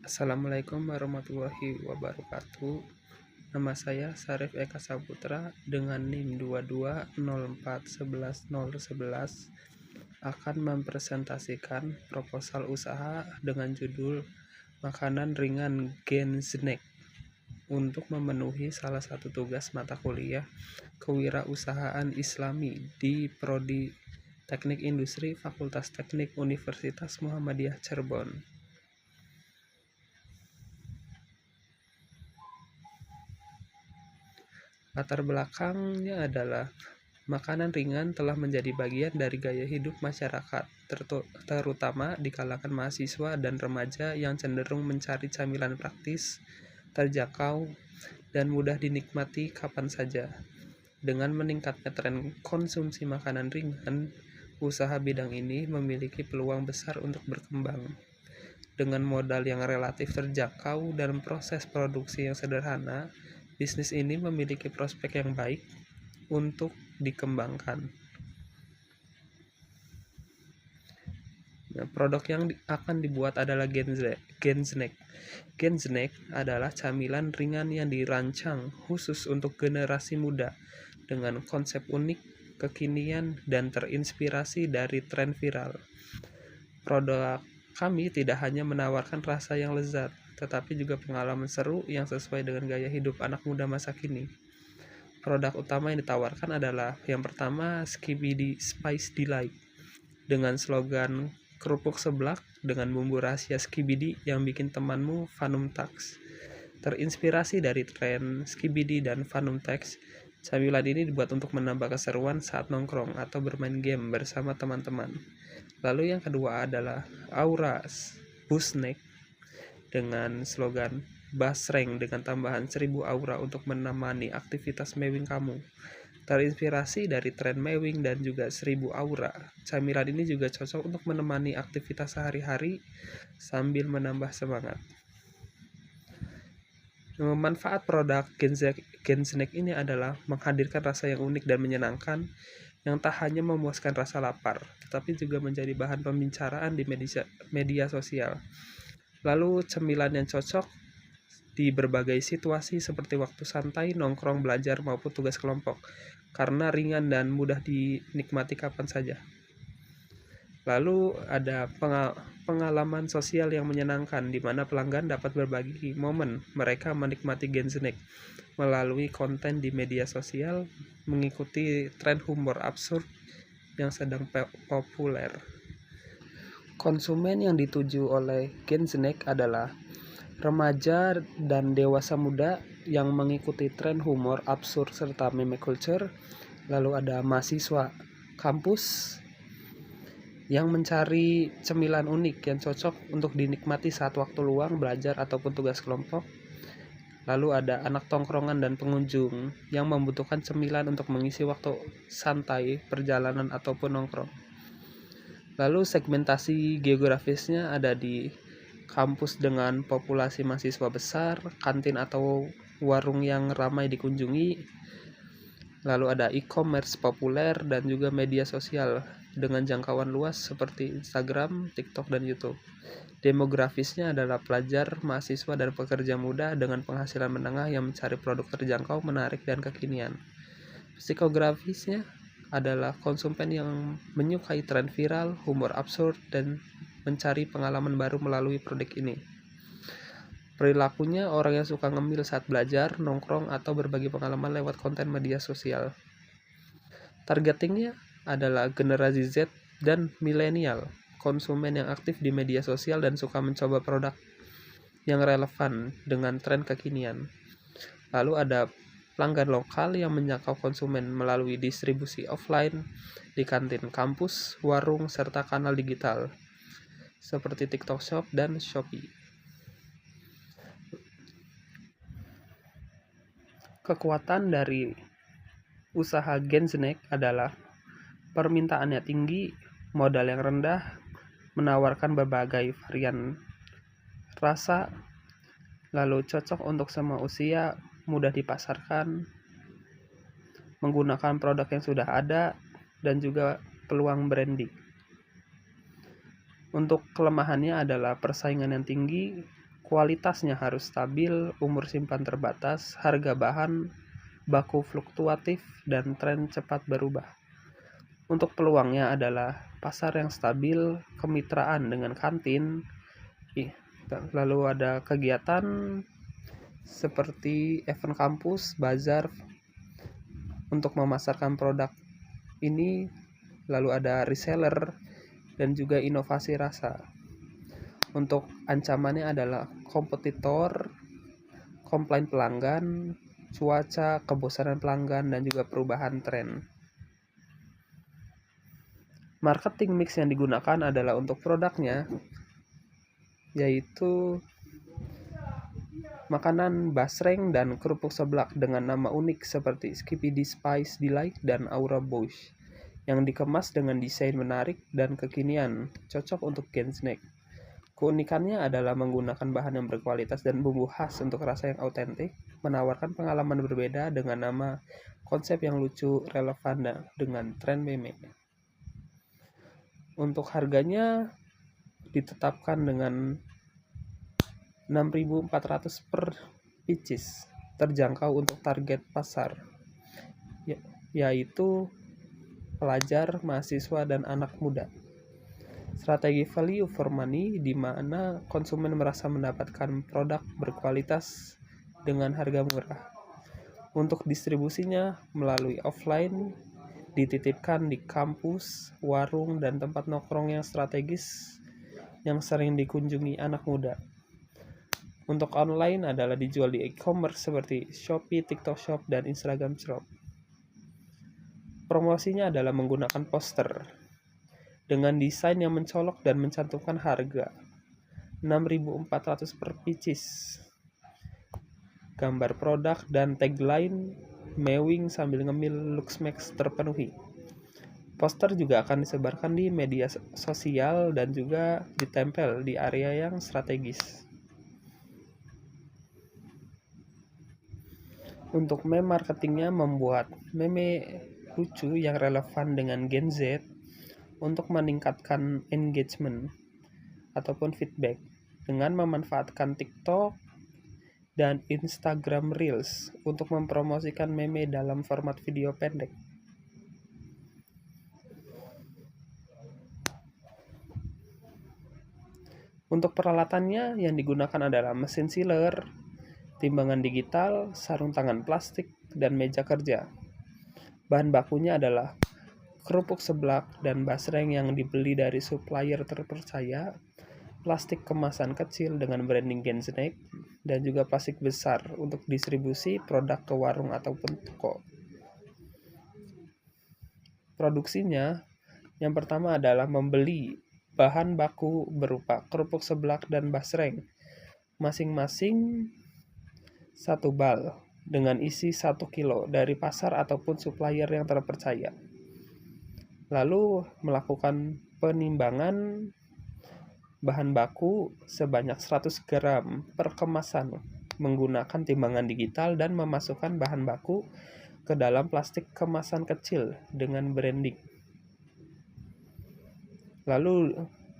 Assalamualaikum warahmatullahi wabarakatuh. Nama saya Sarif Eka Saputra dengan NIM 2204111011 akan mempresentasikan proposal usaha dengan judul Makanan Ringan Gen Snack untuk memenuhi salah satu tugas mata kuliah Kewirausahaan Islami di Prodi Teknik Industri Fakultas Teknik Universitas Muhammadiyah Cirebon. Latar belakangnya adalah makanan ringan telah menjadi bagian dari gaya hidup masyarakat, terutama di kalangan mahasiswa dan remaja yang cenderung mencari camilan praktis, terjangkau, dan mudah dinikmati kapan saja. Dengan meningkatnya tren konsumsi makanan ringan, usaha bidang ini memiliki peluang besar untuk berkembang. Dengan modal yang relatif terjangkau dan proses produksi yang sederhana, bisnis ini memiliki prospek yang baik untuk dikembangkan. Produk yang akan dibuat adalah Gen Snack. Gen Snack adalah camilan ringan yang dirancang khusus untuk generasi muda dengan konsep unik, kekinian, dan terinspirasi dari tren viral. Produk kami tidak hanya menawarkan rasa yang lezat, tetapi juga pengalaman seru yang sesuai dengan gaya hidup anak muda masa kini. Produk utama yang ditawarkan adalah yang pertama Skibidi Spice Delight dengan slogan kerupuk seblak dengan bumbu rahasia Skibidi yang bikin temanmu Fanum Tax. Terinspirasi dari tren Skibidi dan Fanum Tax, camilan ini dibuat untuk menambah keseruan saat nongkrong atau bermain game bersama teman-teman. Lalu yang kedua adalah Aura Snack dengan slogan Basreng dengan tambahan 1000 aura untuk menemani aktivitas mewing kamu. Terinspirasi dari tren mewing dan juga 1000 aura, camilan ini juga cocok untuk menemani aktivitas sehari-hari sambil menambah semangat. Manfaat produk Gen Snack ini adalah menghadirkan rasa yang unik dan menyenangkan yang tak hanya memuaskan rasa lapar, tetapi juga menjadi bahan pembicaraan di media sosial. Lalu cemilan yang cocok di berbagai situasi seperti waktu santai, nongkrong, belajar, maupun tugas kelompok, karena ringan dan mudah dinikmati kapan saja. Lalu ada pengalaman sosial yang menyenangkan, di mana pelanggan dapat berbagi momen mereka menikmati Gen Snack melalui konten di media sosial, mengikuti tren humor absurd yang sedang populer. Konsumen yang dituju oleh Gen Snack adalah remaja dan dewasa muda yang mengikuti tren humor absurd serta meme culture. Lalu ada mahasiswa kampus yang mencari cemilan unik yang cocok untuk dinikmati saat waktu luang, belajar, ataupun tugas kelompok. Lalu ada anak tongkrongan dan pengunjung yang membutuhkan cemilan untuk mengisi waktu santai, perjalanan, ataupun nongkrong. Lalu segmentasi geografisnya ada di kampus dengan populasi mahasiswa besar, kantin atau warung yang ramai dikunjungi. Lalu ada e-commerce populer dan juga media sosial dengan jangkauan luas seperti Instagram, TikTok, dan YouTube. Demografisnya adalah pelajar, mahasiswa, dan pekerja muda dengan penghasilan menengah yang mencari produk terjangkau, menarik, dan kekinian. Psikografisnya adalah konsumen yang menyukai tren viral, humor absurd, dan mencari pengalaman baru melalui produk ini. Perilakunya orang yang suka ngemil saat belajar, nongkrong, atau berbagi pengalaman lewat konten media sosial. Targetingnya adalah generasi Z dan milenial, konsumen yang aktif di media sosial dan suka mencoba produk yang relevan dengan tren kekinian. Lalu ada pelanggan lokal yang menjangkau konsumen melalui distribusi offline di kantin kampus, warung, serta kanal digital seperti TikTok Shop dan Shopee. Kekuatan dari usaha Gen Snack adalah permintaannya tinggi, modal yang rendah, menawarkan berbagai varian rasa, lalu cocok untuk semua usia, mudah dipasarkan, menggunakan produk yang sudah ada, dan juga peluang branding. Untuk kelemahannya adalah persaingan yang tinggi, kualitasnya harus stabil, umur simpan terbatas, harga bahan baku fluktuatif, dan tren cepat berubah. Untuk peluangnya adalah pasar yang stabil, kemitraan dengan kantin, lalu ada kegiatan seperti event kampus, bazar untuk memasarkan produk ini, lalu ada reseller dan juga inovasi rasa. Untuk ancamannya adalah kompetitor, komplain pelanggan, cuaca, kebosanan pelanggan, dan juga perubahan tren. Marketing mix yang digunakan adalah untuk produknya, yaitu makanan basreng dan kerupuk seblak dengan nama unik seperti Skibidi Spice Delight dan Aura Bush, yang dikemas dengan desain menarik dan kekinian, cocok untuk Gen Snack. Keunikannya adalah menggunakan bahan yang berkualitas dan bumbu khas untuk rasa yang autentik, menawarkan pengalaman berbeda dengan nama konsep yang lucu, relevan dengan tren meme. Untuk harganya ditetapkan dengan 6.400 per pieces, terjangkau untuk target pasar, yaitu pelajar, mahasiswa, dan anak muda. Strategi value for money, di mana konsumen merasa mendapatkan produk berkualitas dengan harga murah. Untuk distribusinya melalui offline, dititipkan di kampus, warung, dan tempat nongkrong yang strategis yang sering dikunjungi anak muda. Untuk online adalah dijual di e-commerce seperti Shopee, TikTok Shop, dan Instagram Shop. Promosinya adalah menggunakan poster dengan desain yang mencolok dan mencantumkan harga 6.400 per pieces. Gambar produk dan tagline mewing sambil ngemil Luxmax terpenuhi. Poster juga akan disebarkan di media sosial dan juga ditempel di area yang strategis. Untuk meme marketingnya membuat meme lucu yang relevan dengan Gen Z untuk meningkatkan engagement ataupun feedback dengan memanfaatkan TikTok dan Instagram Reels untuk mempromosikan meme dalam format video pendek. Untuk peralatannya yang digunakan adalah mesin sealer, timbangan digital, sarung tangan plastik, dan meja kerja. Bahan bakunya adalah kerupuk seblak dan basreng yang dibeli dari supplier terpercaya, plastik kemasan kecil dengan branding Gen Snack, dan juga plastik besar untuk distribusi produk ke warung ataupun toko. Produksinya, yang pertama adalah membeli bahan baku berupa kerupuk seblak dan basreng, masing-masing 1 bal dengan isi 1 kilo dari pasar ataupun supplier yang terpercaya. Lalu melakukan penimbangan bahan baku sebanyak 100 gram per kemasan menggunakan timbangan digital dan memasukkan bahan baku ke dalam plastik kemasan kecil dengan branding. Lalu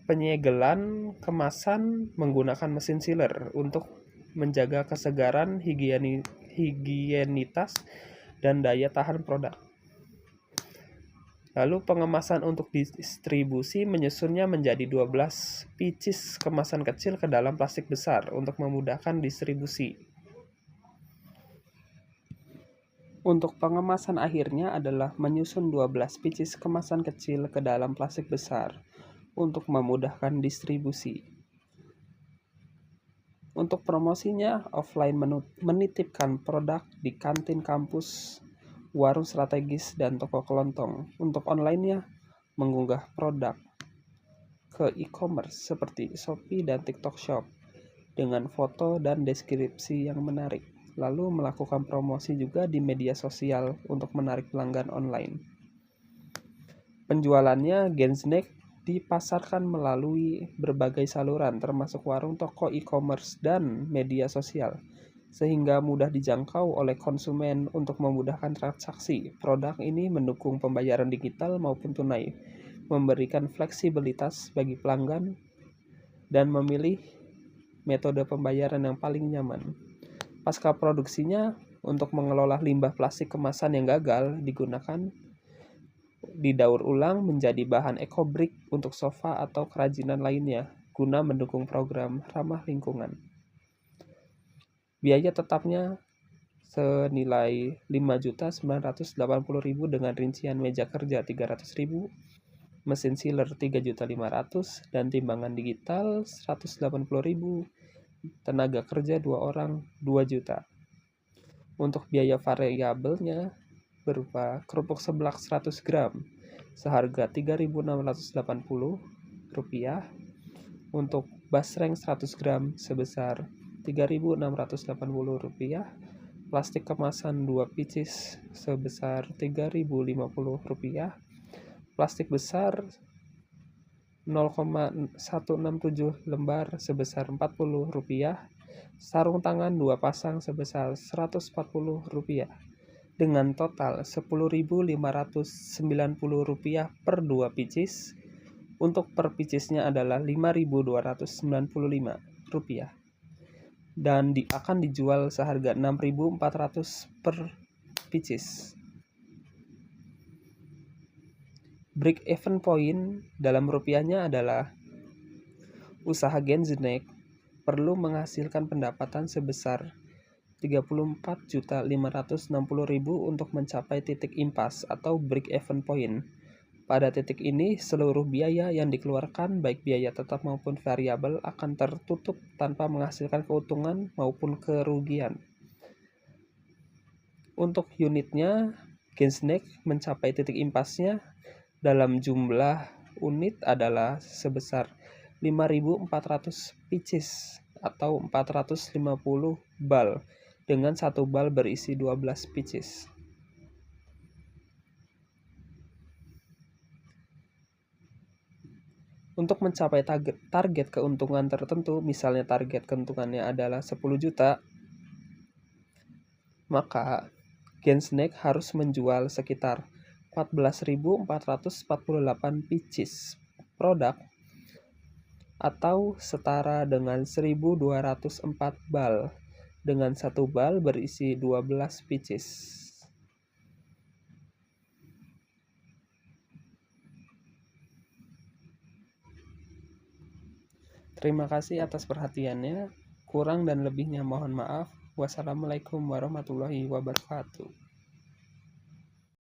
penyegelan kemasan menggunakan mesin sealer untuk menjaga kesegaran, higienitas, dan daya tahan produk. Lalu pengemasan untuk distribusi menyusunnya menjadi 12 pieces kemasan kecil ke dalam plastik besar untuk memudahkan distribusi. Untuk pengemasan akhirnya adalah menyusun 12 pieces kemasan kecil ke dalam plastik besar untuk memudahkan distribusi. Untuk promosinya, offline menitipkan produk di kantin kampus, warung strategis, dan toko kelontong. Untuk online-nya, mengunggah produk ke e-commerce seperti Shopee dan TikTok Shop dengan foto dan deskripsi yang menarik. Lalu melakukan promosi juga di media sosial untuk menarik pelanggan online. Penjualannya, Gen Snack dipasarkan melalui berbagai saluran termasuk warung, toko, e-commerce, dan media sosial, sehingga mudah dijangkau oleh konsumen. Untuk memudahkan transaksi, produk ini mendukung pembayaran digital maupun tunai, memberikan fleksibilitas bagi pelanggan dan memilih metode pembayaran yang paling nyaman. Pasca produksinya, untuk mengelola limbah plastik kemasan yang gagal digunakan didaur ulang menjadi bahan ekobrik untuk sofa atau kerajinan lainnya guna mendukung program ramah lingkungan. Biaya tetapnya senilai 5.980.000 dengan rincian meja kerja 300.000, mesin sealer 3.500.000 dan timbangan digital 180.000, tenaga kerja 2 orang 2 juta. Untuk biaya variabelnya berupa kerupuk seblak 100 gram seharga Rp3.680, untuk basreng 100 gram sebesar Rp3.680, plastik kemasan 2 pieces sebesar Rp3.050, plastik besar 0,167 lembar sebesar Rp40, sarung tangan 2 pasang sebesar Rp140, dengan total Rp10.590 per 2 pieces. Untuk per piecesnya adalah Rp5.295 dan akan dijual seharga Rp6.400 per pieces. Break even point dalam rupiahnya adalah usaha Gensnek perlu menghasilkan pendapatan sebesar Rp34.560.000 untuk mencapai titik impas atau break even point. Pada titik ini, seluruh biaya yang dikeluarkan, baik biaya tetap maupun variabel, akan tertutup tanpa menghasilkan keuntungan maupun kerugian. Untuk unitnya, Gensnek mencapai titik impasnya dalam jumlah unit adalah sebesar 5.400 pieces atau 450 bal, dengan satu bal berisi 12 pieces. Untuk mencapai target keuntungan tertentu, misalnya target keuntungannya adalah 10 juta, maka Gensnek harus menjual sekitar 14.448 pieces produk atau setara dengan 1.204 bal, dengan satu bal berisi 12 pieces. Terima kasih atas perhatiannya. Kurang dan lebihnya mohon maaf. Wassalamualaikum warahmatullahi wabarakatuh.